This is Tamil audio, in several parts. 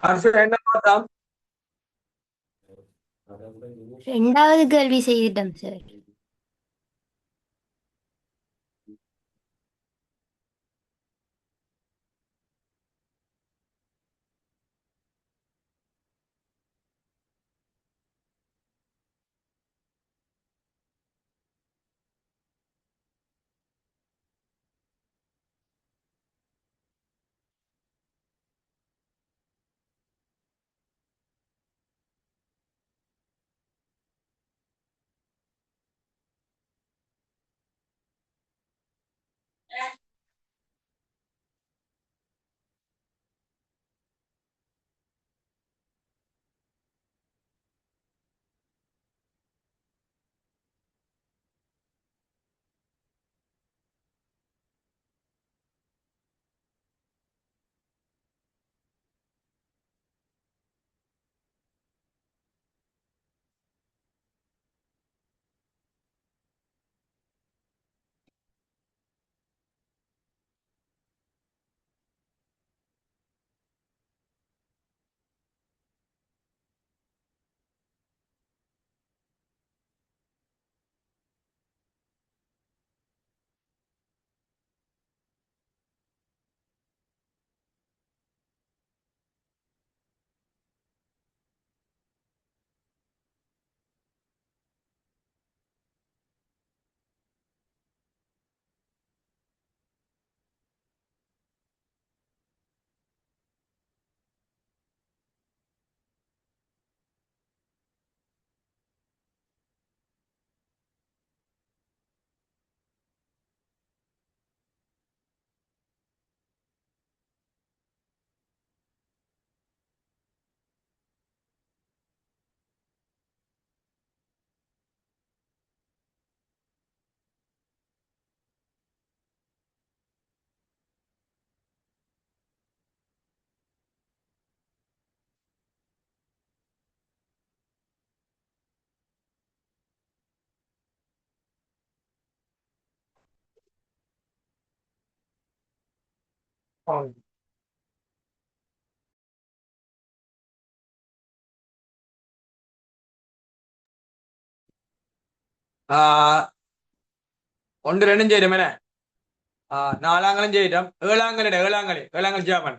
அடுத்து என்ன பார்த்தோம்? ரெண்டாவது கேள்வி செய்துட்டோம் சார். ஆம். ஒன்று ரெண்டும் செய்யணும் என்ன? நாலாங்களும் செய்யிட்டோம். ஏழாங்கல் ஜெர்மன்.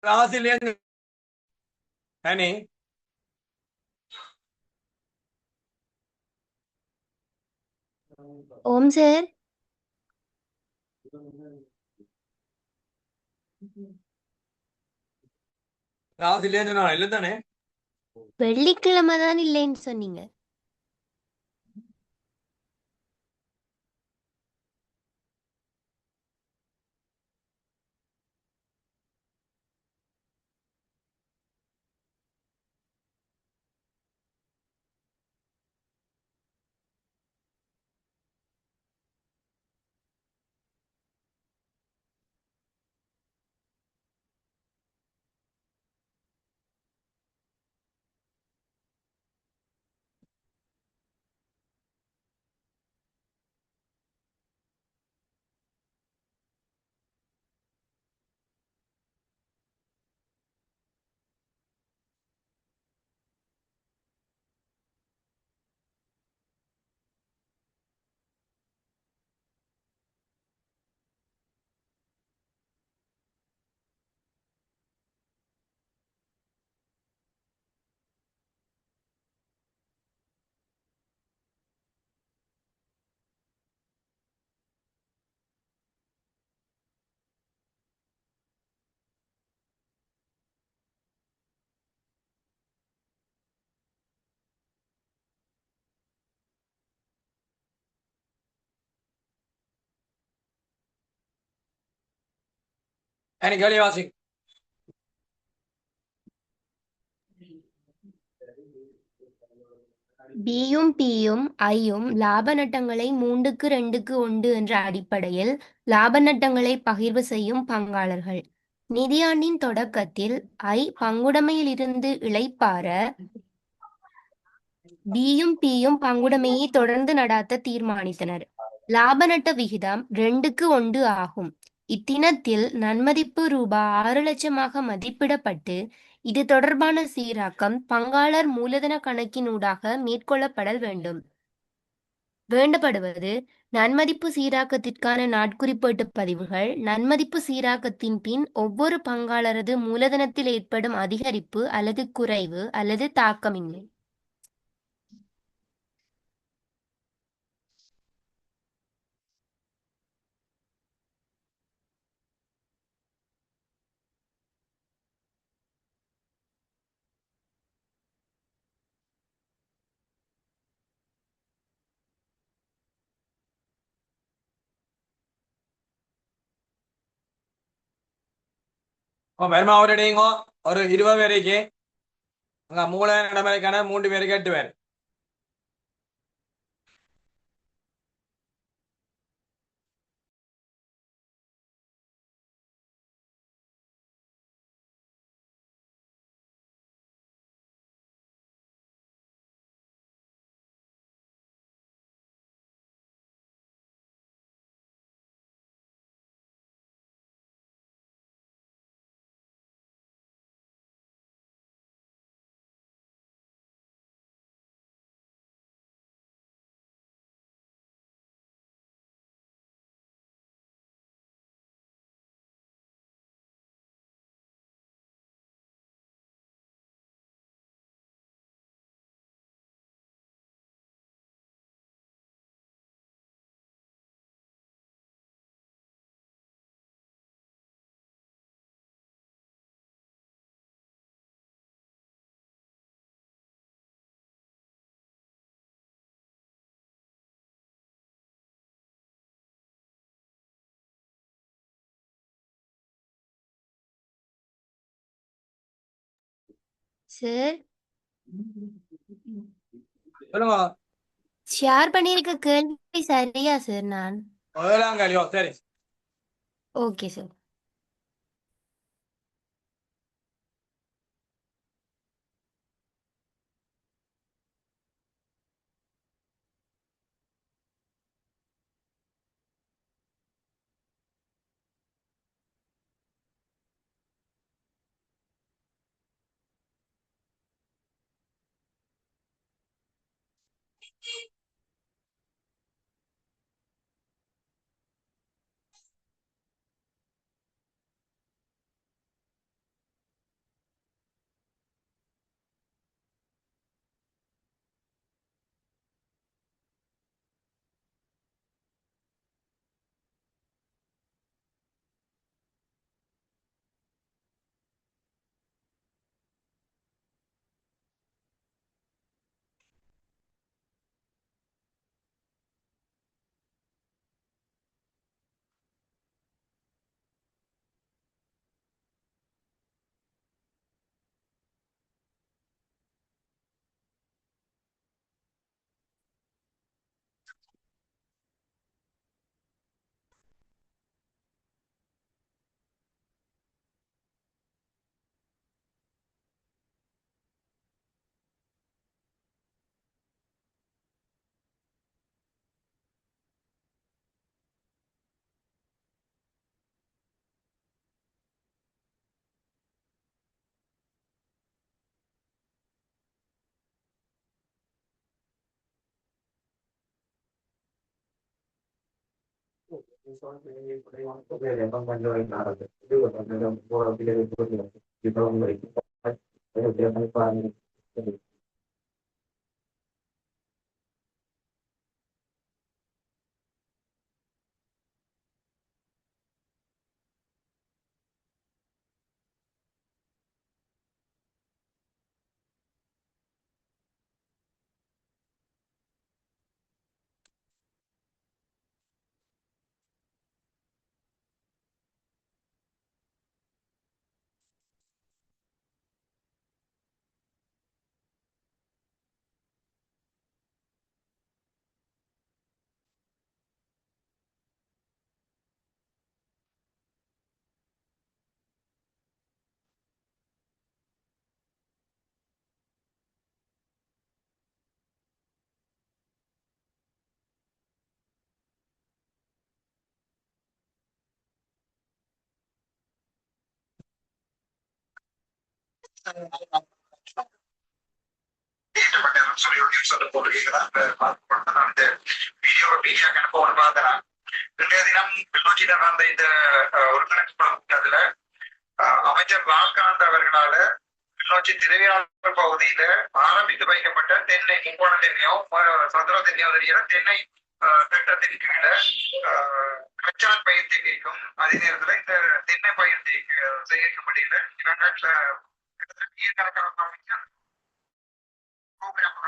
ക്ലാസ്സിലെ ഹനി ஓம் சார். ക്ലാസ്സിലെ എല്ലെന്താണ് வெள்ளிக்கிழமை தான் இல்லைன்னு சொன்னீங்க. എനിക്ക് കളി വാസി பியும் பியும் ஐயும் லாப நட்டங்களை 3-2-1 என்ற அடிப்படையில் லாப நட்டங்களை பகிர்வு செய்யும் பங்காளர்கள். நிதியாண்டின் தொடக்கத்தில் ஐ பங்குடைமையிலிருந்து இளைப்பாற பியும் பியும் பங்குடைமையை தொடர்ந்து நடாத்த தீர்மானித்தனர். லாப நட்ட விகிதம் 2-1 ஆகும். இத்தினத்தில் நன்மதிப்பு ரூபாய் 6,00,000 மதிப்பிடப்பட்டு இது தொடர்பான சீராக்கம் பங்காளர் மூலதன கணக்கினூடாக மேற்கொள்ளப்படல் வேண்டும். வேண்டப்படுவது நன்மதிப்பு சீராக்கத்திற்கான நாட்குறிப்பேட்டு பதிவுகள். நன்மதிப்பு சீராக்கத்தின் பின் ஒவ்வொரு பங்காளரது மூலதனத்தில் ஏற்படும் அதிகரிப்பு அல்லது குறைவு அல்லது தாக்கமின்மை. വരുമ്പോ അവരുടെയും ഒരു 20 പേരേക്ക് മൂള ഇടമേക്കാണ് 3 പേർക്ക് 8 പേര് சார், சொல்லுங்க ஷேர் பண்ணியிருக்க கேள்வி சரியா சார்? நான் 7ஆம் களியோ சரி ஓகே சார். சொல்ல போடுறீங்களா அந்த வீடியோ அனுப்ப பார்த்தேன். இன்றைய தினம் கிளிநொச்சியில் நடந்த இந்த ஒருங்கிணைப்பு அதுல அமைச்சர் லால்காந்த் அவர்களால கிளிநொச்சி திருவிழாக்கள் பகுதியில ஆரம்பித்து வைக்கப்பட்ட தென்னை முக்கோண தென்னையோ சதுர தென்னையோ தெரியல தென்னை திட்டத்தின் கீழ கச்சான் பயிற்சி கேட்கும் அதே நேரத்துல இந்த தென்னை பயிற்சி செய்யப்படியில இவங்க ஈர்க்கணக்கான அமைச்சர் ப்ரோக்ராம்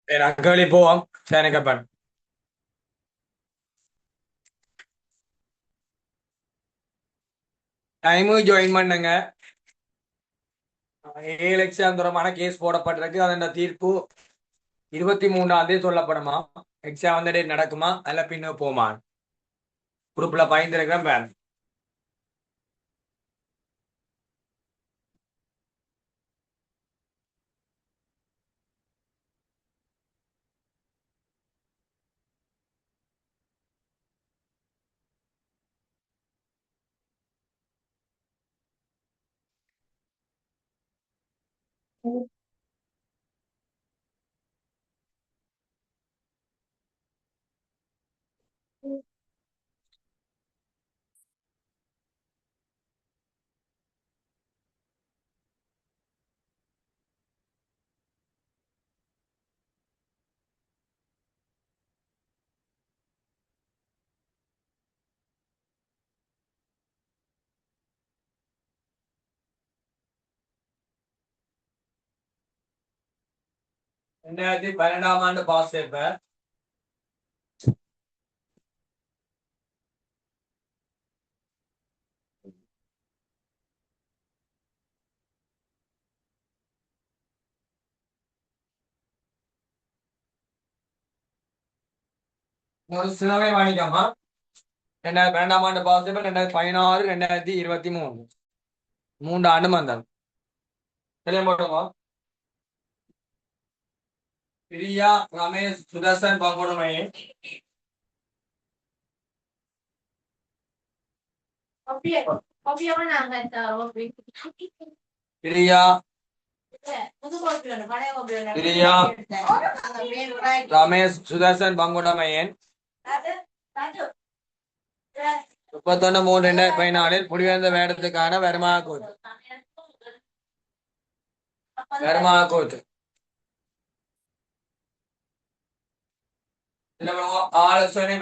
அக்கவழி போவோம் சேனக்கப்பன் டைமு ஜாயின் பண்ணுங்க. 7 எக்ஸாம் தொடர்பான கேஸ் போடப்பட்டிருக்கு. அதன் தீர்ப்பு 23ஆம் தேதி சொல்லப்படுமா? எக்ஸாம் அந்த டேட் நடக்குமா அல்ல பின்ன போமா? குரூப்ல பயந்துருக்கிறேன் பேன். ரெண்டாயிரத்தி 12ஆம் பாஸ் பேப்பர். ஒரு சிலவை வாங்கிக்காமா 2012ஆம் பாஸ் பேப்பர் 2016 2023 3 ஆண்டு வந்தாங்க. தெளிய போட்டுமா? பிரியா ரமேஷ் சுதர்சன் பங்குடுமை பிரியா பிரியா ரமேஷ் சுதர்சன் பங்குடமையன் 31/3/2014 முடிவடைந்த வேடத்துக்கான வருமான கோட் ஆலோசனை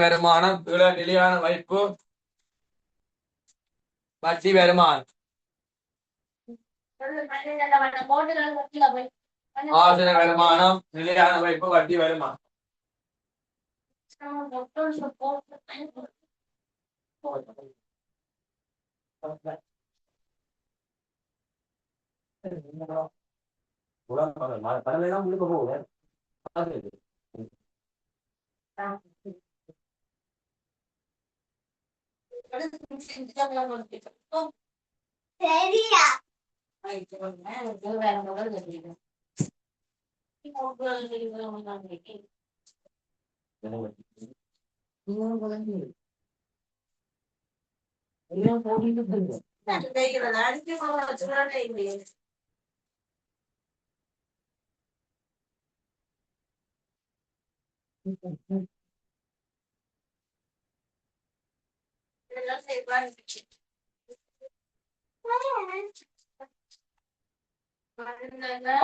வருமானம் நிலையான வைப்பு வட்டி வருமானம் ஆலோசனை வருமானம் நிலையான வைப்பு வட்டி வருமானம்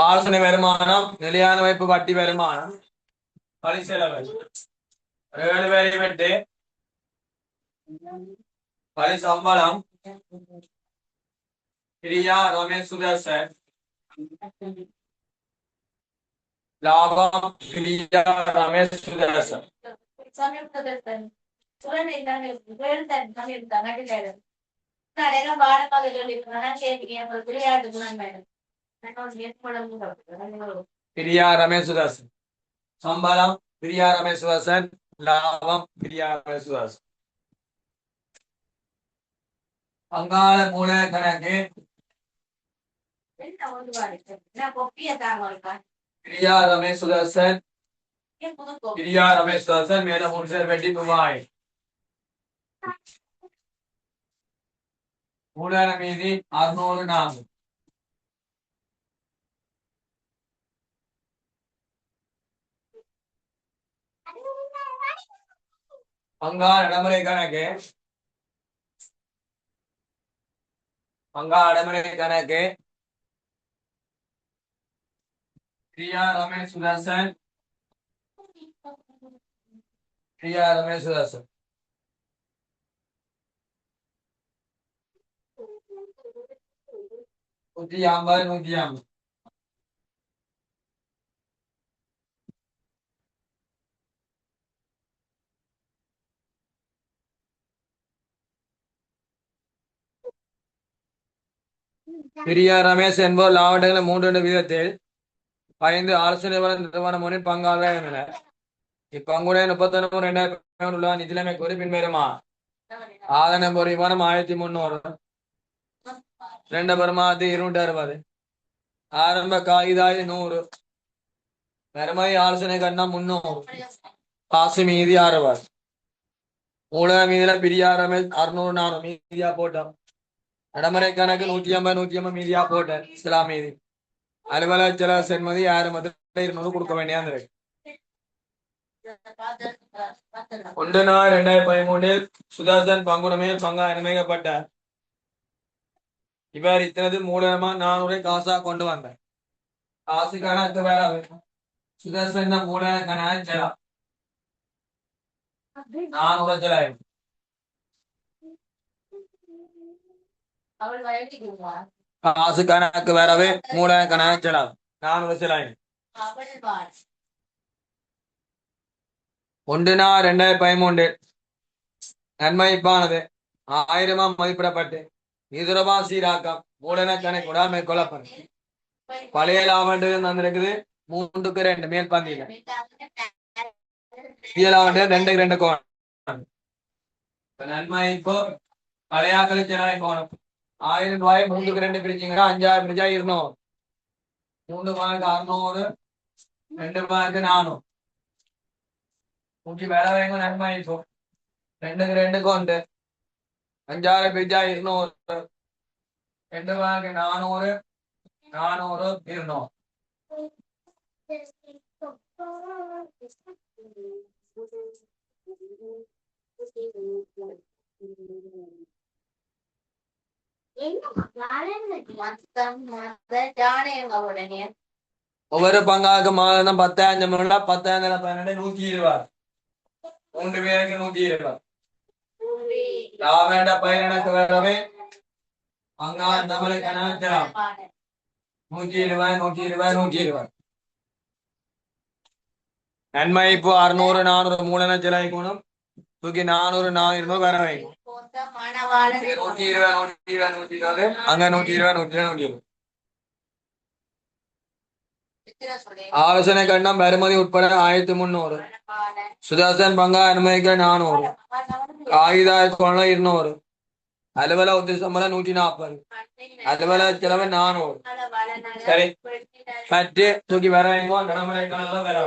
ஆலோசனை வருமானம் நிலையான வைப்பு வட்டி வருமானம் பணி செலவு 7 பேரை விட்டு பணி சம்பளம் பிரியா ரமேஷ் சுதர்சன் லாபம் பிரியா ரமேஷ் சுதர்சன் பிரியா ரமேஷ் சுதர்சன் சம்பளம் பிரியா ரமேஷ் சுதர்சன் லாபம் பிரியா ரமேஷ் சுதர்சன் பங்காள மூல கணக்கு பிரியா ரமேஷ் சுதர்சன் மேலும் 3 பேர் வெட்டி ரூபாய் மூலதன மீதி 604 பங்காள நடைமுறை கணக்கு பிரியா ரமேஷ் சுதர்சன் 150 150 பெரியார் ரமேஷ் என்பவர் லாவட்டங்களில் 3 வீதத்தில் 5 ஆலோசனை நிறுவனம் ஒன்றின் பங்காளராக இருந்தனர். இப்பங்குடைய 31 உள்ள நிதிலைமை கூறி பின்வருமா ஆதனம் ஒரு விமானம் 1300 2 பெருமாதி 260 ஆரம்ப காகிதாய் 100 பெருமை ஆலோசனை கண்ணம் 300 காசு மீதி 60 மூல மீதில பெரியார் ரமேஷ் 600 400 மீதியா போட்டோம். நடைமுறை கணக்கு 150 மீதியா போட்டேன். இஸ்லாம் மீதி அலுவலக செலவு சென்மதி 200 கொடுக்க வேண்டியது. 1/4/2013 சுதர்சன் பங்குடமே பங்கா அனுமதிக்கப்பட்டார். இவர் இத்தனது மூலமா 400 காசா கொண்டு வந்தார். காசு கணக்கு வேற சுதர்சன் மூல கணக்கு செலா 400 செலாயிரம். காசு கணக்கு வேறவே மூல கணக்கு செலா 400 செலாயிரம். 1/4/2013 நன்மதிப்பானது 1000 மதிப்பிடப்பட்டு இதுரபா சீராக்கம் மூலன கணக்குடா மேற்கொள்ளப்படும். பழைய லாபம் வந்திருக்குது 3-2 மேல் பந்தியில லாபம் 2-2 கோணம். நன்மதிப்பு பழையாக்கள் செலவை கோணம் 1000 ரூபாய் 3-2 பிரிச்சிங்கன்னா 5000 பிரிச்சா 200 3 ரூபாய்க்கு 600 2 ரூபாய்க்கு 400 முக்கிய வேலை வேங்க நன்மதிப்பு 2-2 கொண்டு 5000 பிரிச்சா 200 2 ரூபாய்க்கு 400 400 200 ஒவ்வொரு பங்காக மாதம் 10,000 10,000 120 3 பேருக்கு 120 லாபேண்ட பயனக்கு வரவே பங்கா நம்மளை கணக்கலாம் 120 நன்மதிப்பு 600 400 மூலன செலவை கோணம் தூக்கி 400 400 வர வைக்கும் 120 அங்க 120 ஆலோசனை கண்டம் வருமதி உட்பட 1300 சுதர்சன் பங்கா அனுமதிக்க 400 காகிதாய கோணம் 200 அலுவல உத்திசம்பளம் 140 அலுவல செலவு 400 சரி பற்றி தூக்கி வர வைக்கும் நடைமுறை கணக்கு வர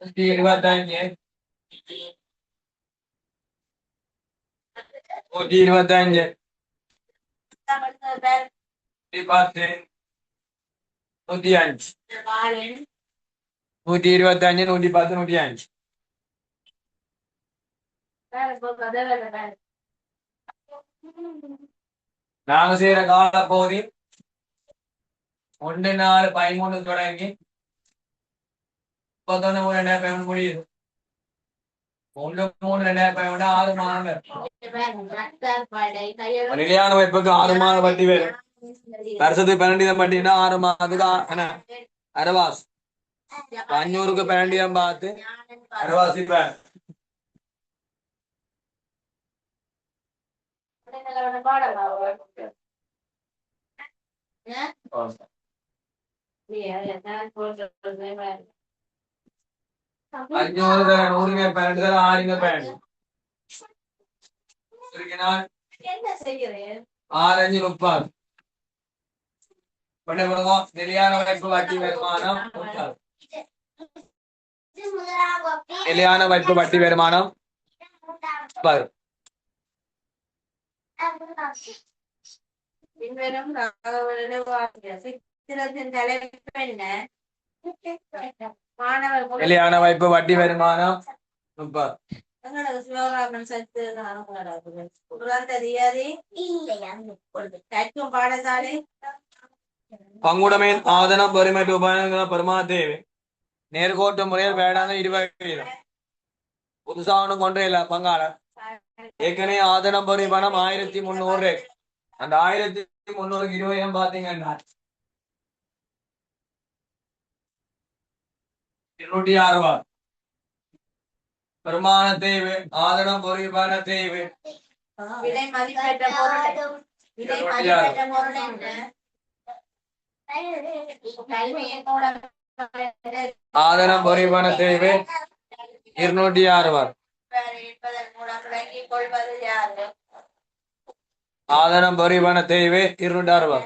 125 125 110 நாங்க செய்யற கால பகுதி 1/4/13 தொடங்கி 31/3/2013 முடியுது 1/3/2013 6 மாதங்கள் நிலையான வைப்புக்கு 6 மாத வட்டி வேணும். வருஷத்துக்கு 12 வட்டினா 6 மாதத்துக்கு அரவாசி 500க்கு 12 பார்த்து அரவாசி அஞ்சூறு 100 12 6 12 6 5 30 நிலையான வைப்பு வட்டி வருமானம் நிலையான வைப்பு வட்டி வருமானம் 10 நிலையான வைப்பு வட்டி வருமானம் 30 பங்குடமே ஆதனம் பெருமட்டு உபயோக பெருமா தேவை நேர்கோட்டு முறையில் வேடான 20 புதுசா ஒண்ணும் கொண்டே இல்ல பங்காள ஏற்கனவே ஆதனம் பரிமாணம் 1300. அந்த 1300 20 பாத்தீங்கன்னா 260 பெருமான தேவை ஆதனம் பரிமாண தேவை விலை மதிப்பெற்ற பொருள் விலை மதிப்பெற்ற பொருள் என்ன? ஆதனம் பரிமாண தேவை 260 என்பதன் மூலம் விளங்கிக் கொள்வது யாது? ஆதனம் பரிமாண தேவை 260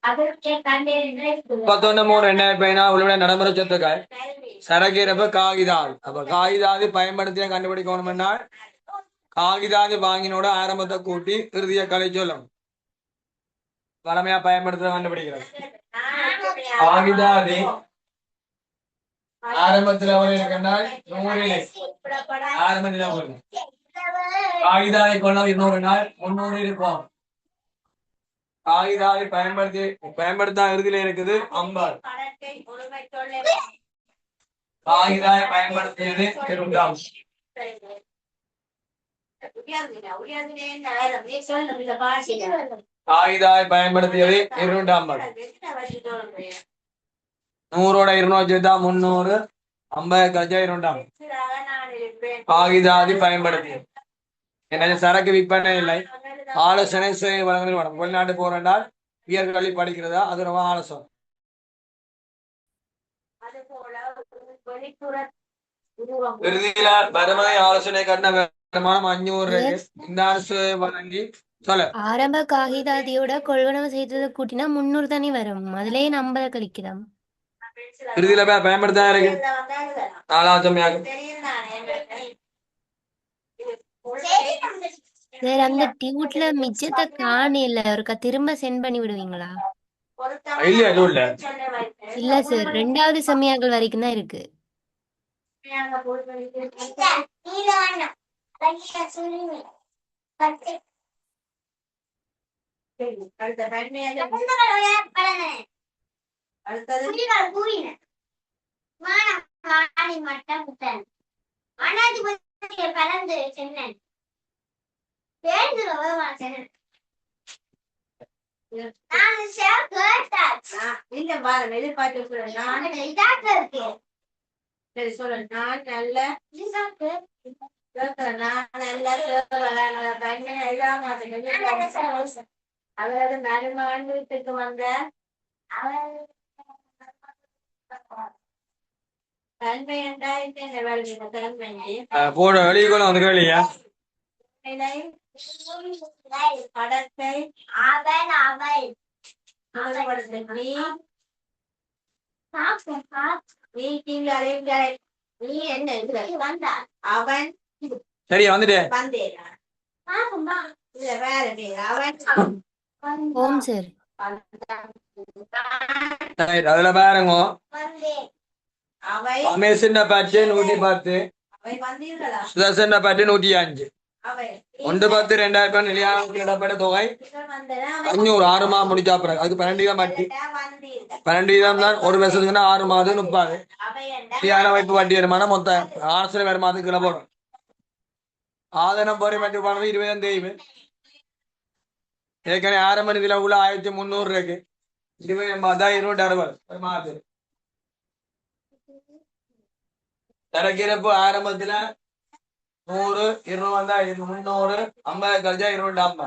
31/3/2015 நடைமுறை சொத்துக்கள் சரக்கிரப்பு காகிதாது. அப்ப காகிதாது பயன்படுத்திய கண்டுபிடிக்கணும்னா காகிதாது வாங்கினோட ஆரம்பத்தை கூட்டி இறுதிய கலை சொல்லும். வளமையா பயன்படுத்த கண்டுபிடிக்கிறது. காகிதாது ஆரம்பத்தில் கண்டால் 100 ஆரம்பத்தில் காகிதாதை கொள்ள 200 நாள் 300 இருக்கும். காகிதாவை பயன்படுத்த இறுதியில இருக்குது 50. காகிதாவை பயன்படுத்தியது 2 காகிதாவை பயன்படுத்தியது 250. 100 200 சேர்த்தா 300 50 கழிச்சா 2 காகிதாதி பயன்படுத்தியது. என்ன சரக்கு விற்பனை இல்லை, ஆலோசனை சேவை வழங்குவது. வெளிநாட்டு போறால் உயர்கல்வி படிக்கிறதா அது ரொம்ப ஆலோசனை. இறுதியில வருமான ஆலோசனை கட்ட வருமானம் 500 இந்த ஆலோசனை வழங்கி சொல்ல ஆரம்ப காகிதாதியோட கொள்வனவு செய்ததை கூட்டினா 300 தானே வரும். அதுலயே 50 கழிக்கலாம். இறுதியில பயன்படுத்த இருக்கு 4000 சார் அந்த டியூட்ல மிச்சத்தை காணல, ஒருக்கா திரும்ப சென்ட் பண்ணி விடுவீங்களா? இல்ல எதுவும் இல்ல. இல்ல சார், 2வது செமியாக்கள் வரைக்கும் தான் இருக்கு. சரி சொல்லு. நான் நல்ல அவரது மருமகன் வந்த தன்மை என்றால் என்ன வருகிற தன்மை போட வெளியே வந்து கேளியா படத்தை நீ என்ன அவன் சரியா வந்துட்டேன். வந்தேன் வேற பேர் அவன் ஓம் சார். அதுல பாருங்க அவை அமேசின் பட்டு 110 அவை வந்தீர்களா சுதர்சன பட்டு 105 அவை 110 2000 நிலையான இடப்பட்ட தொகை 500 6 மாதம் முடிச்சா பிறகு அதுக்கு 12 வீதம் வட்டி 12 வீதம் தான் ஒரு வருஷத்துக்குன்னா 6 மாதம் 30 நிலையான வைப்பு வட்டி வருமானம் மொத்தம் ஆசிரியர் வருமானத்துக்கு கீழே போடும். ஆதனம் போரை வட்டி போனது 20 தேய்வு ஏற்கனவே ஆரம்ப நிதியில உள்ள 1300 இருக்கு. 20 260 ஒரு மாதத்துக்கு சரக்கிரப்பு ஆரம்பத்துல 100 200 வந்தா 300 50 கழிச்சா 250.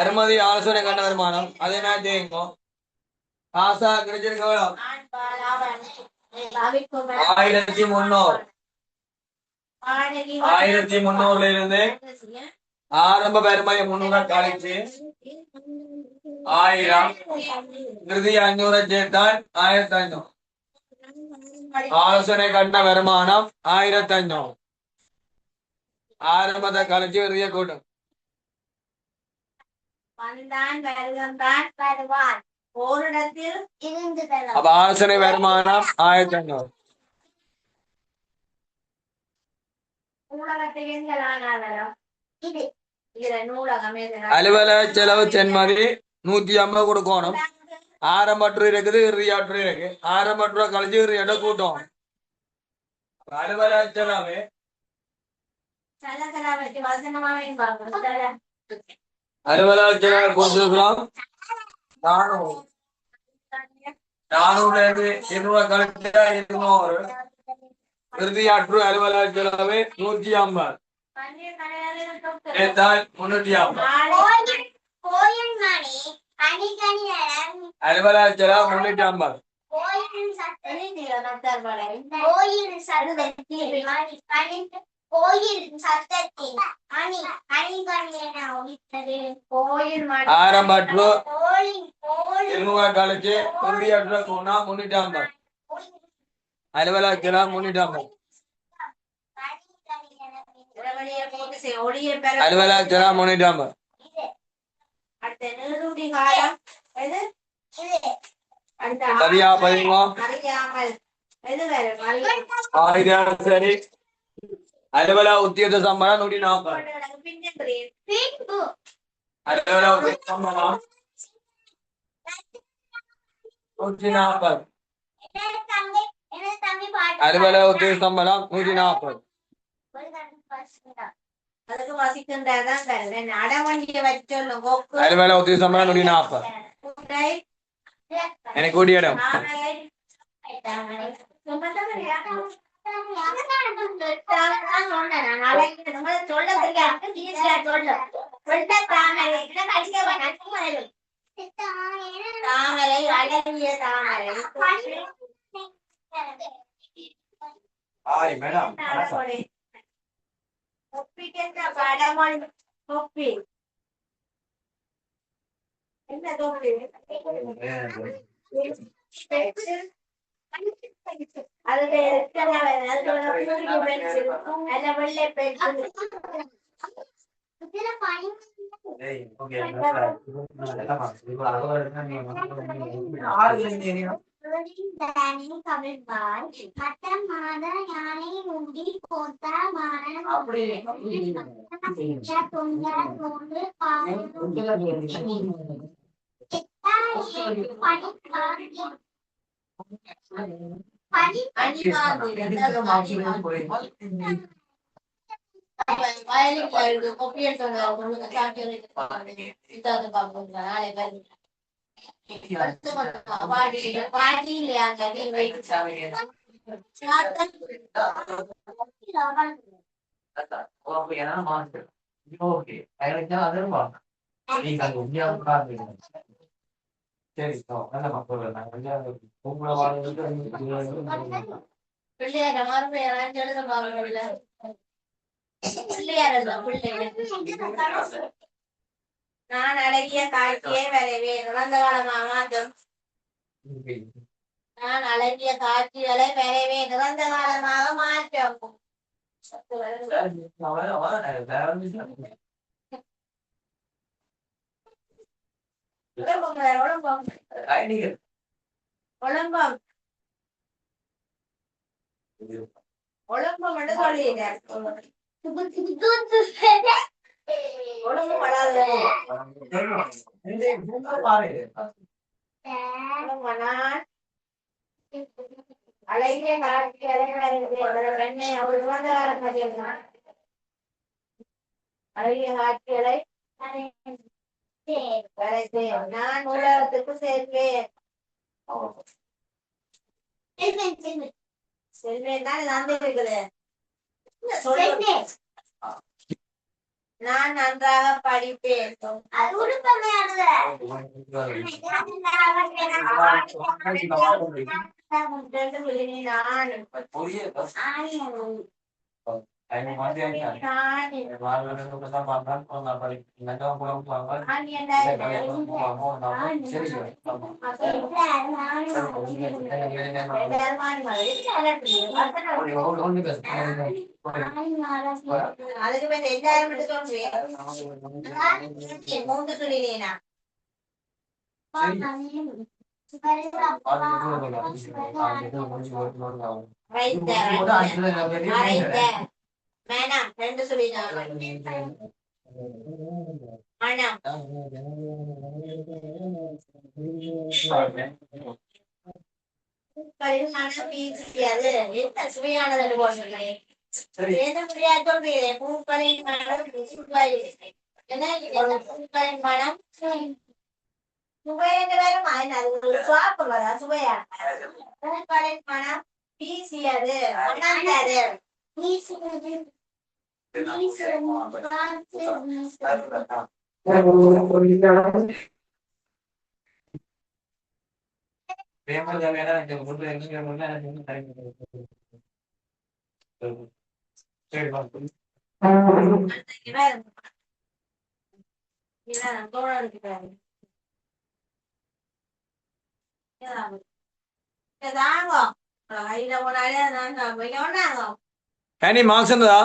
அருமதி ஆலோசனை கண்ட வருமானம் அதே மாதிரி தேங்கும். காசா கிடைச்சிருக்க 1300 1300 இருந்து ஆரம்ப வருமானம் 300 கழிச்சு 1000 இறுதி 500 சேர்த்தால் 1500. ஆலோசனை கண்ட வருமானம் 1500. ஆரம்பத்தை கழிச்சு இறுதிய கூட்டம் வந்தான் வருவந்தான் வருவான் ஓரிடத்தில் இருந்து தரம். அப்ப ஆலோசனை வருமானம் 1500. நூலகத்தை எங்களானாலும் இது இதுல நூலகமே அலுவலக செலவு சென்மதி 150 கொடுக்கணும். ஆரம்பற்று இருக்குது, இறுதியாற்று இருக்கு. ஆரம்பற்ற கழிச்சு இறுதியாட்ட கூட்டம். அலுவலக செலவு சலசலா வச்சு வசனமாவே பார்க்கணும். அலுவலக செலவு கொடுத்துருக்கிறோம் 400. 400 200 கழிச்சா 200. இறுதியாற்று அலுவலக செலவு 150. சேர்த்தால் 350. கோயில் மணி அணிகணி அலுவலக செலவு 350. கோயில் சத்தத்தின் அணி அணிகணி என ஒலித்தது. கோயில் ஆரம்பற்று 200 கழிச்சு இறுதியாற்று கூட்டினா 350. அலுவலக செலவு 350. அலுவலக செலவு 350. அடுத்த நெருடி காலம் எது சரியா பதிங்க. அறியாமல் எது வரும்? சரி. அலுவலக உத்தியோக சம்பளம் 140. அலுவலக உத்தியோக சம்பளம் 140. அலுவலக உத்தியோக சம்பளம் 140. அதுக்கு வசிக்கின்றதான் அடமண்டிய வச்சு அலுவலக உத்தியோக சம்பளம் 140. எனக்கு கூடிய இடம் தாமரை அழகிய தாமரை மேடம் ஒப்பிக்கின்ற படமொழி ஒப்பி என்ன தொப்பி அதுல வெள்ளை பெற்று நான் அழகிய காட்சியை வரவேன். இறந்த காலமாக மாற்றம். நான் அழகிய காட்சிகளை வரவேன். இறந்த காலமாக மாற்றம். ஒழுங்கம் ஒழுங்கம் என்று சொல்லிட்டேன். ஒழுங்கு படாது. அழகிய காட்சி அழகிய காட்சிகளை நான் உலகத்துக்கு சேர்ப்பேன். செல்வேன் தான் இருக்குது. நான் நன்றாக படிப்பேன். அதுக்கு மேல எல்லாரும் மூன்று சொல்லினேனா Right there, right there. Mana, ரெண்டு சொல்லிட்டாங்க. ஆனா பரிமாணம் வீசியது என்ன சுவையானது போன்றே எந்த முடியா சொல்றீங்க பூக்களின் மனம் சுவை என்ன பூக்களின் மனம் சுவைங்கிறாலும் அது சாப்பிடுறதா சுவையா பூக்களின் மனம் வீசியது மணந்தது வீசியது Any marks in the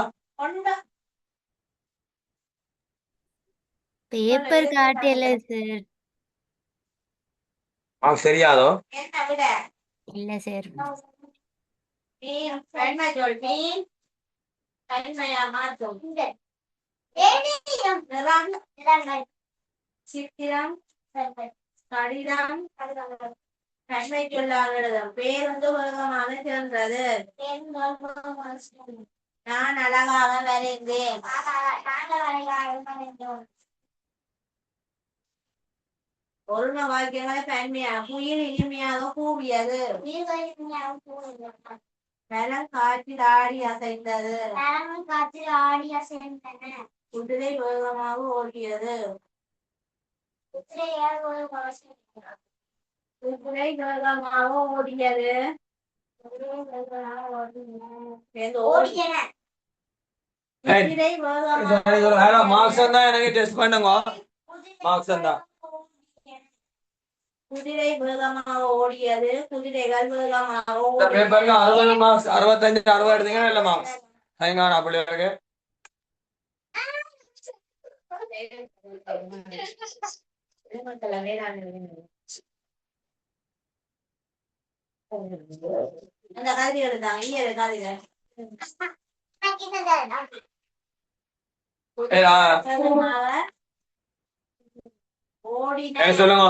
paper காட்டல சார். marks தெரியாதோ இல்ல சார். சித்திரம் கடிதம் கண்மை சொல்லாவிடம் பேருந்து உலகமாக சிறந்தது நான் அழகாக வரைந்தேன் ஒரும வாக்கியங்களை பயன்மையாக குயில் இனிமையாக கூவியது மரம் காற்றில் ஆடி அசைந்தது குதிரை வேகமாக ஓடியது குதிரை வேகமாக ஓடியது குதிரை வேகமாக marks and எனக்கு டெஸ்ட் பண்ணுங்க marks and குதிரை வேகமாக ஓடியது குதிரைகள் வேகமாக இந்த பேப்பருக்கு 60 மார்க்ஸ் 65 60 எடுத்தீங்கன்னா இல்ல மார்க்ஸ் ஹைங்க அப்படி இருக்கு அந்த கதை எடுத்தாங்க ஈயர் கதை ஓடின சொல்லுங்க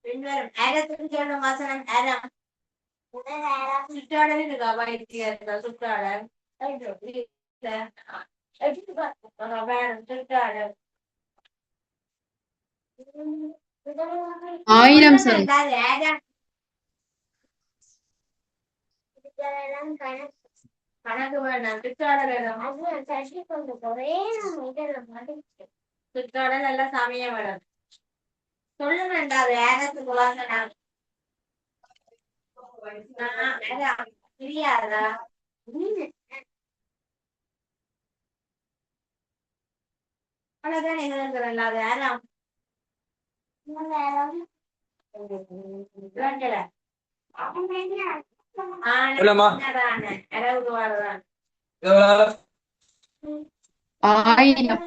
பின்வரும் அரசுக்கு சொல்லும் வசனம் அறம் சுற்றாடல் இருக்கா வைத்தியர் சுற்றாடல் சுற்றாடல் 1000 சொல்லு. கணக்கு வேண்டாம் சுற்றாடல் சுற்றாடல் எல்லாம் சமயம் வேணும் சொல்லுங்க அரசுக்கு வசனம் தெரியாதா அவ்வளவுதான் எங்க அது அறம் இல்லம்மா 1000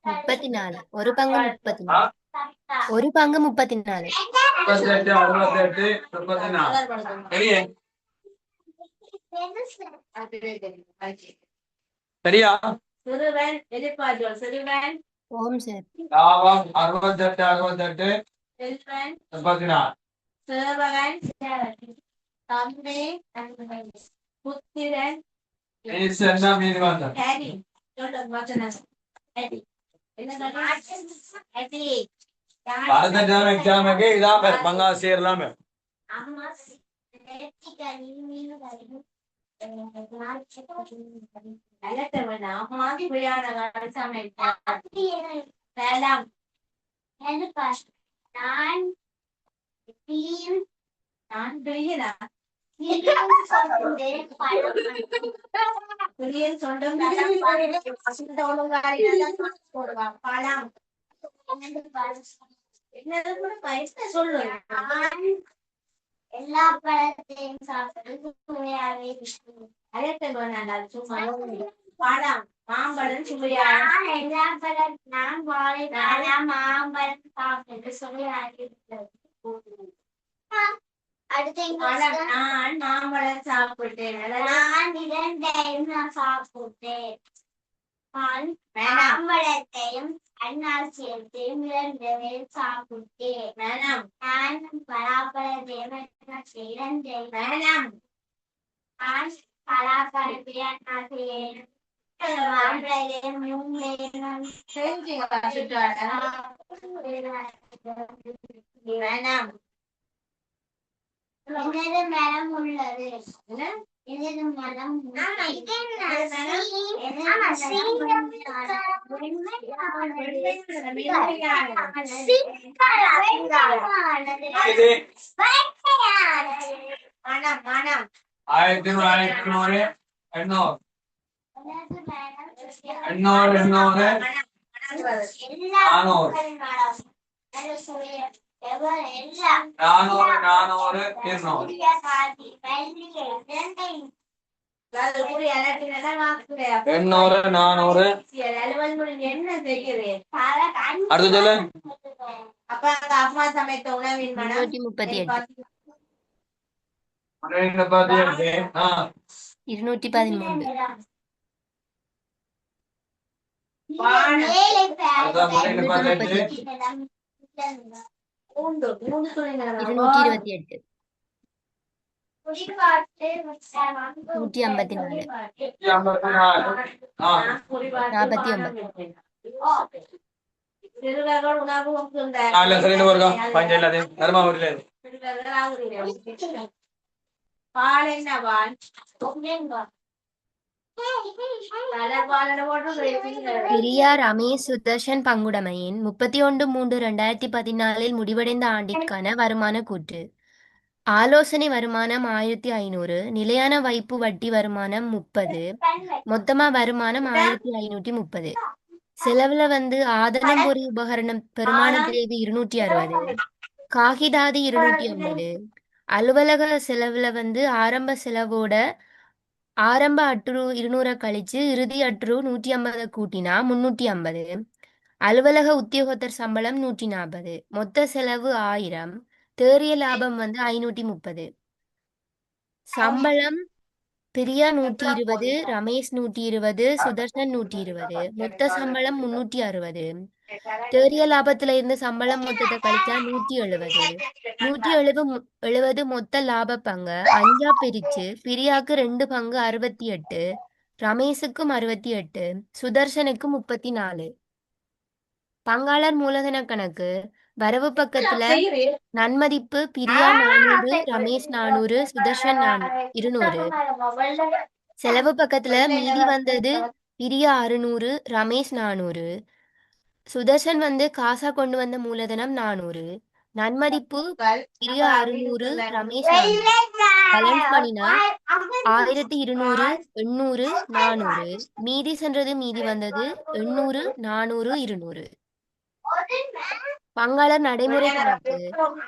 34. ஒரு பங்கு 34. ஒரு பங்கு 34. சரியா சிறுவன் எதிர்பார்த்தோம் சிறுவன் ஓம் சார். லாபம் 68 68 செல்வன் 34 சேவகன் தம்பி புத்திரன் என்ன மீன் வந்தோம் ஹரி வச்சனம் ஹரி என்ன ஹரி பாரத எக்ஸாமுக்கு இதான் பேர் பங்கா சேரலாமே அம்மா அம்மாக்கு பிரியாண சமையல் நான் பிரியனா எல்லா பழத்தையும் சாப்பிட்டு சுவையாவே இருக்கும். அதற்கு சும்மா பழம் மாம்பழம் சுவையாக எல்லா பழம் நான் வாழைப்பழம் மாம்பழம் சாப்பிட்டு சுவையாக இருக்கிறது. அடுத்து நான் மாம்பழம் சாப்பிட்டேன். நான் இரண்டையும் நான் சாப்பிட்டேன். மாம்பழத்தையும் அன்னாசியத்தையும் இரண்டையும் சாப்பிட்டேன். நான் பலாப்பழத்தையும் இரண்டையும் நான் பலாப்பழத்தையும் அன்னாசியையும் மரம் உள்ளது. எனது மரம் அம்மா சமைத்த உணவின் மனம் 238 238 சிறுவர்கள் உணவு பால் என்ன பால் பெரியார் ரமேஷ் சுதர்ஷன் பங்குடைமையின் 31/3/2014 முடிவடைந்த ஆண்டிற்கான வருமான கூற்று. ஆலோசனை வருமானம் 1500, நிலையான வைப்பு வட்டி வருமானம் 30, மொத்தமா வருமானம் 1530. செலவுல ஆதனம் பொறி உபகரணம் பெருமான தேவை 260, காகிதாதி 250. அலுவலக செலவுல ஆரம்ப செலவோட ஆரம்ப அற்று 200 கழிச்சு இறுதி அற்று 150 கூட்டினா 350. அலுவலக உத்தியோகத்தர் சம்பளம் 140, மொத்த செலவு 1000, தேறிய லாபம் 530. சம்பளம் பிரியா 120, ரமேஷ் 120, சுதர்ஷன் 120, மொத்த சம்பளம் 360. தேறிய லாபத்துல இருந்து சம்பளம் மொத்தத்தை கழிச்சா 170. 170 மொத்த லாப பங்கு 5ஆ பிரிச்சு பிரியாக்கு 2 பங்கு 68, ரமேஷுக்கும் 68, சுதர்ஷனுக்கும் 34. பங்காளர் மூலதன கணக்கு. வரவு பக்கத்துல நன்மதிப்பு பிரியா 400, ரமேஷ் 400, சுதர்ஷன் 200. செலவு பக்கத்துல மீதி பிரியா 600, ரமேஷ் 400, சுதர்ஷன் காசா கொண்டு வந்த மூலதனம் 400. நன்மதிப்பு பிரியா 600, ரமேஷ் 400. பேலன்ஸ் பண்ணினா 1200, 800, 400. மீதி சென்றது மீதி 800, 400, 200. பங்காளர் நடைமுறை கணக்கு.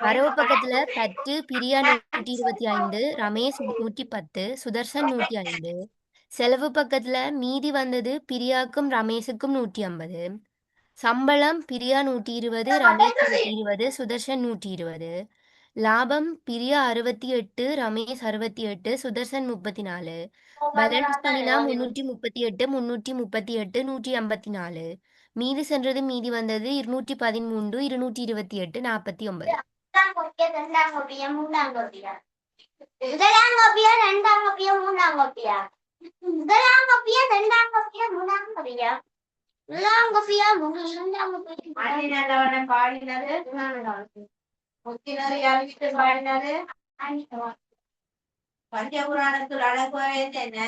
வரவு பக்கத்துல 10, பிரியா 125, ரமேஷ் 110, சுதர்ஷன் 105. செலவு பக்கத்துல மீதி பிரியாக்கும் ரமேஷுக்கும் 150. சம்பளம் பிரியா 120, ரமேஷ் 120, சுதர்ஷன் 120. லாபம் பிரியா 68, ரமேஷ் 68, சுதர்ஷன் 34. பேலன்ஸ் பண்ணினா 338, 338, 154. மீதி சென்றது மீதி 213, 228, 49. பஞ்சபுராணத்தில் அழகு என்ன?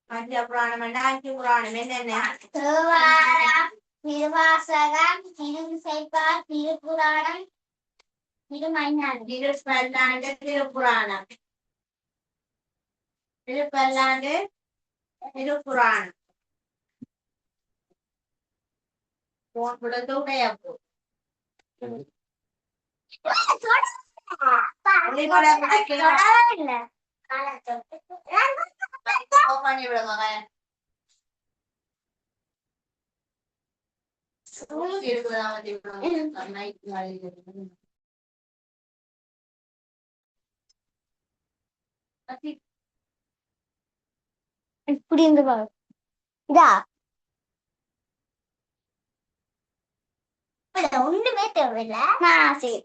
பஞ்சபுராணம் அஞ்சு புராணம் என்னென்ன? திருவாசகம், திருவிசைப்பா, திருப்புராணம், திருமன்னார், திருப்புராணம். திருப்பல்லாண்டு திருப்புராணம் போன் விடுறது உடையப்போ பண்ணி விட மகன் இப்படி இருந்து பாரு இதா ஒண்ணுமே தேவையில்லை சரி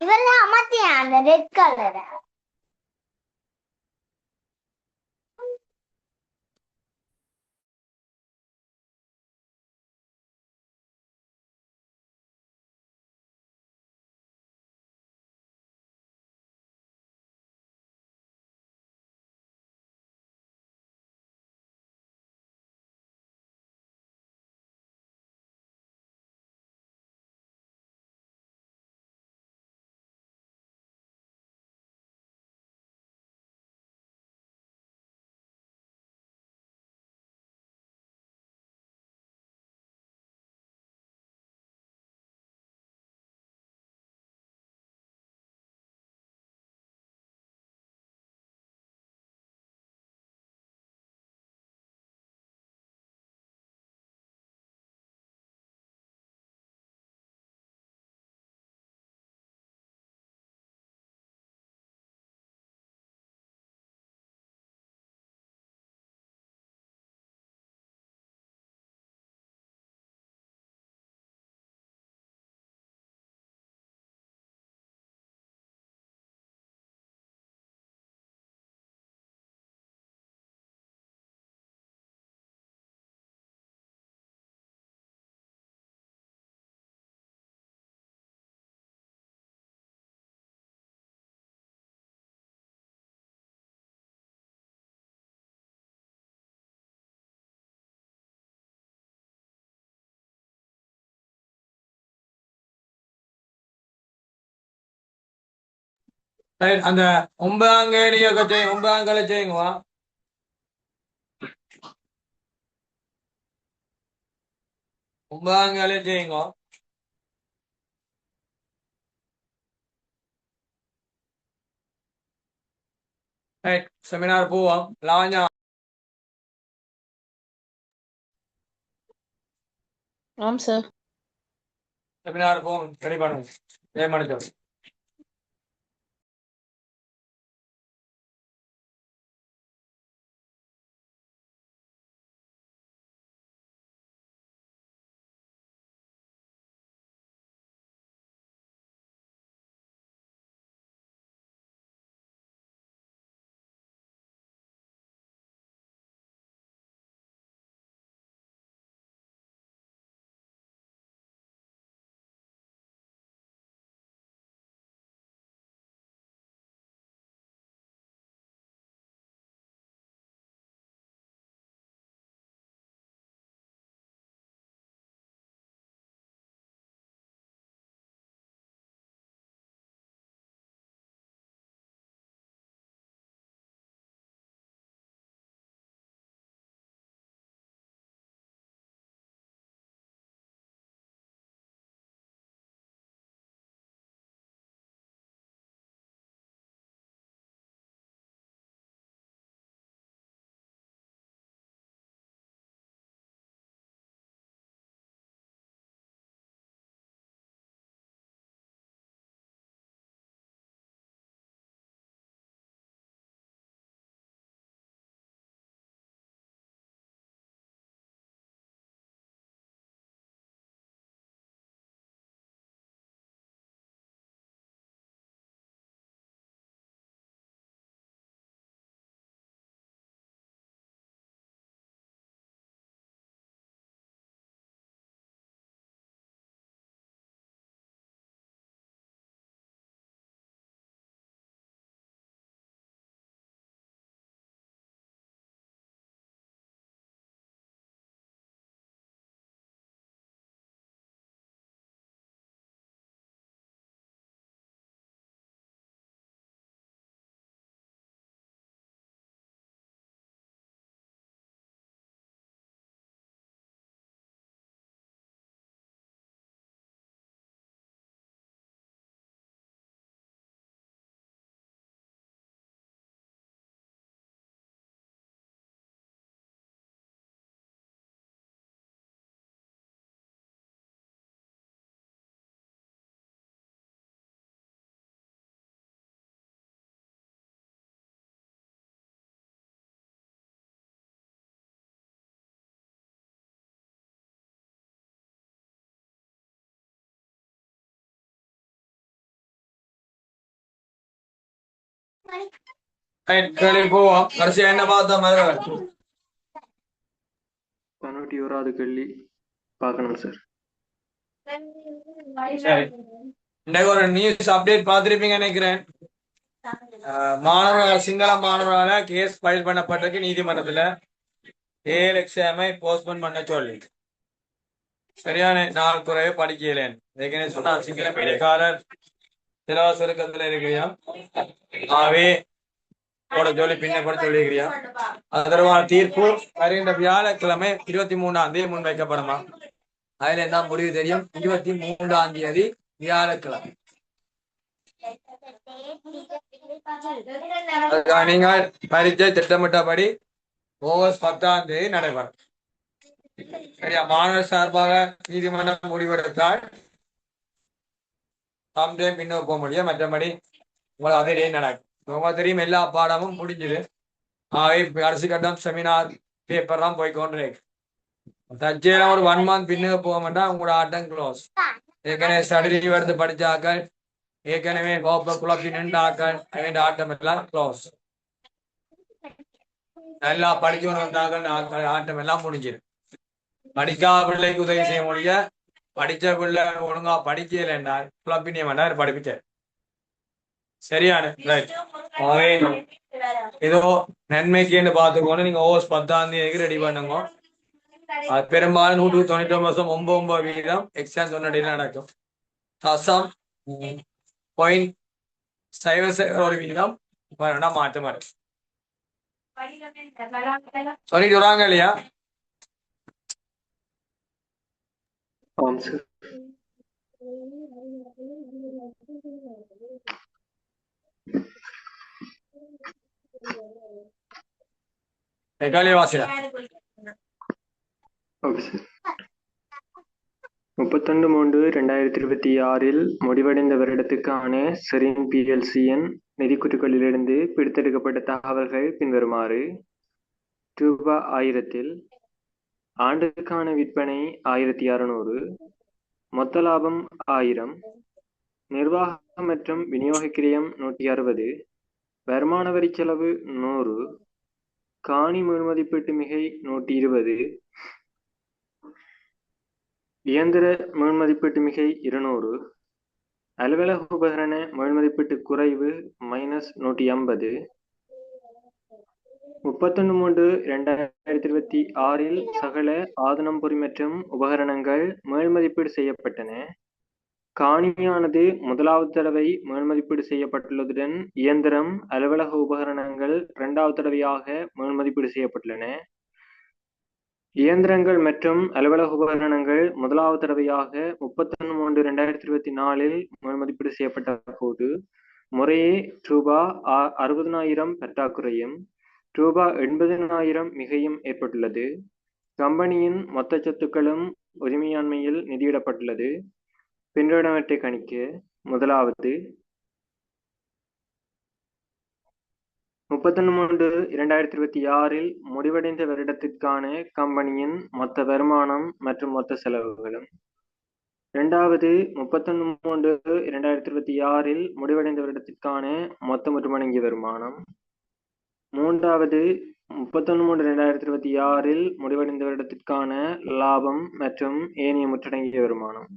இதெல்லாம் அமர்த்தியா அந்த ரெட் கலர் அந்த ஒன்பதாம் கேள்வியை ஒன்பதாம் கேள்வி செய்யுங்கவா ஒன்பதாம் கேள்வி செய்யுங்க செமினார் போவோம் லாவண்யா ஆம் சார் செமினார் போவோம் ரெடி பண்ணுங்க ஜெயமணிச்சோம் கேள்வி போவோம். கடைசியா என்ன பார்த்தோம் மதுரை? 91வது கேள்வி பார்க்கணும் சார். சரி, இன்னைக்கு ஒரு நியூஸ் அப்டேட் பார்த்திருப்பீங்க நினைக்கிறேன். மாணவர்கள் சிங்கள மாணவர்களால கேஸ் ஃபைல் பண்ணப்பட்டிருக்கு நீதிமன்றத்துல. ஏழு எக்ஸாமை போஸ்ட்போன் பண்ண சொல்லி சரியான நாள் குறைய படிக்கலேன். ஏற்கனவே சொன்னா சிங்கள மீடியக்காரர் சிலவ சுருக்கத்துல இருக்கிறியா ஆவே போட சொல்லி பின்னப்பட சொல்லிக்கிறியா. அதற்கான தீர்ப்பு வருகின்ற வியாழக்கிழமை 23ஆம் தேதி முன்வைக்கப்படுமா. அதுல என்ன முடிவு தெரியும். 23ஆம் தேதி வியாழக்கிழமை. நீங்கள் பரீட்சை திட்டமிட்டபடி ஆகஸ்ட் 10ஆம் தேதி நடைபெறும். சரியா. மாணவர் சார்பாக நீதிமன்றம் முடிவெடுத்தால் சம்டைம் பின்னுக்கு போக முடியும். மற்றபடி உங்களுக்கு அதே நடக்கும். உங்களுக்கு தெரியும் எல்லா பாடமும் முடிஞ்சது. கடைசி கட்டம் செமினார் பேப்பர்லாம் போய்கொண்டிருக்கு. தற்செயலா ஒரு 1 month பின்னுக்கு போக மாட்டா உங்களோட ஆட்டம் க்ளோஸ். ஏற்கனவே ஸ்டடி லீவ் எடுத்து படிச்சாக்கள், ஏற்கனவே கோப்ப குழப்பி நின்று ஆக்கள், ஆட்டம் எல்லாம் க்ளோஸ். நல்லா படிக்கணும் வந்தாக்கள் ஆட்டம் எல்லாம் முடிஞ்சிரு. படிக்காத பிள்ளைக்கு உதவி செய்ய முடிய, படிச்ச பிள்ளை ஒழுங்கா படிக்கல என்றால் குழப்பினிய வேண்டாம் படிப்பிச்ச சரியான ரைட். ஏதோ நன்மைக்கு பார்த்துக்கோன்னு நீங்க ஆகஸ்ட் 10ஆம் தேதிக்கு ரெடி பண்ணுங்க. அது பெரும்பாலும் 199% எக்ஸாம் சொன்னடியில் நடக்கும். தசம் .01% மாற்ற மாதிரி சொல்லிட்டு வராங்க இல்லையா. ஆம் சார். வாசிடா okay sir. 31/3/2026 முடிவடைந்த வருடத்துக்கான செரின் பிஎல்சியின் நிதிக்குறிப்புகளிலிருந்து பிடித்தெடுக்கப்பட்ட தகவல்கள் பின்வருமாறு. ரூபாய் 1000 ஆண்டுக்கான விற்பனை 1600, மொத்த லாபம் 1000, நிர்வாகம் மற்றும் விநியோக கிரயம் 160, வருமான வரி செலவு 100, காணி மேல்மதிப்பீட்டு மிகை 120, இயந்திர மேல்மதிப்பீட்டு மிகை 200, அலுவலக உபகரண மேல்மதிப்பீட்டு குறைவு -150. 31/3/2026 சகல ஆதனம்பொறி மற்றும் உபகரணங்கள் மேல்மதிப்பீடு செய்யப்பட்டன. காணியானது முதலாவது தடவை மேல்மதிப்பீடு செய்யப்பட்டுள்ளதுடன் இயந்திரம் அலுவலக உபகரணங்கள் 2வது தடவையாக மேல்மதிப்பீடு செய்யப்பட்டுள்ளன. இயந்திரங்கள் மற்றும் அலுவலக உபகரணங்கள் முதலாவது தடவையாக 31/3/2024 மேல்மதிப்பீடு செய்யப்பட்ட போது முறையே ரூபாய் 60,000 பற்றாக்குறையும் ரூபாய் 80,000 மிகையும் ஏற்பட்டுள்ளது. கம்பெனியின் மொத்த சொத்துக்களும் உரிமையாண்மையில் நிதியிடப்பட்டுள்ளது. பின்வருவனவற்றை கணிக்க. முதலாவது, 31/3/2026 முடிவடைந்த வருடத்திற்கான கம்பெனியின் மொத்த வருமானம் மற்றும் மொத்த செலவுகளும். இரண்டாவது, 31/3/2026 முடிவடைந்த வருடத்திற்கான மொத்த முற்றுமடங்கிய வருமானம். மூன்றாவது, 31/3/2026 முடிவடைந்த வருடத்திற்கான லாபம் மற்றும் ஏனைய முற்றடங்கிய வருமானம்.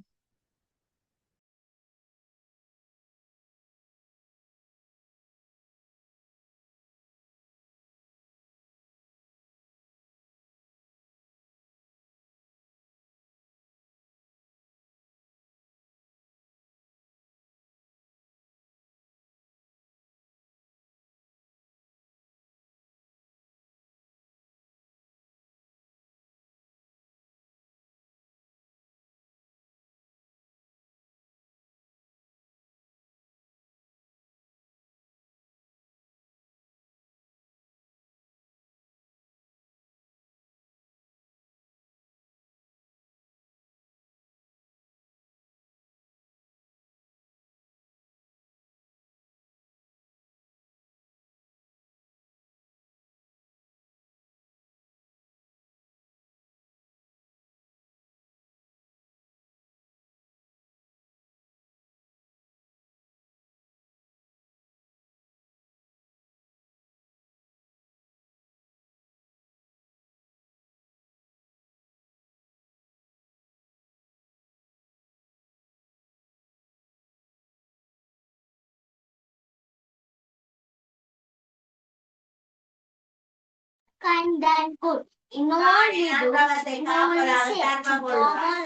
kind and good. In all we do, in all we say, in all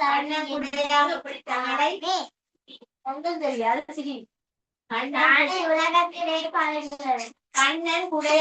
learning in the way. Kannan உலகத்திலே பழகிறது. கண்ணன் குடையா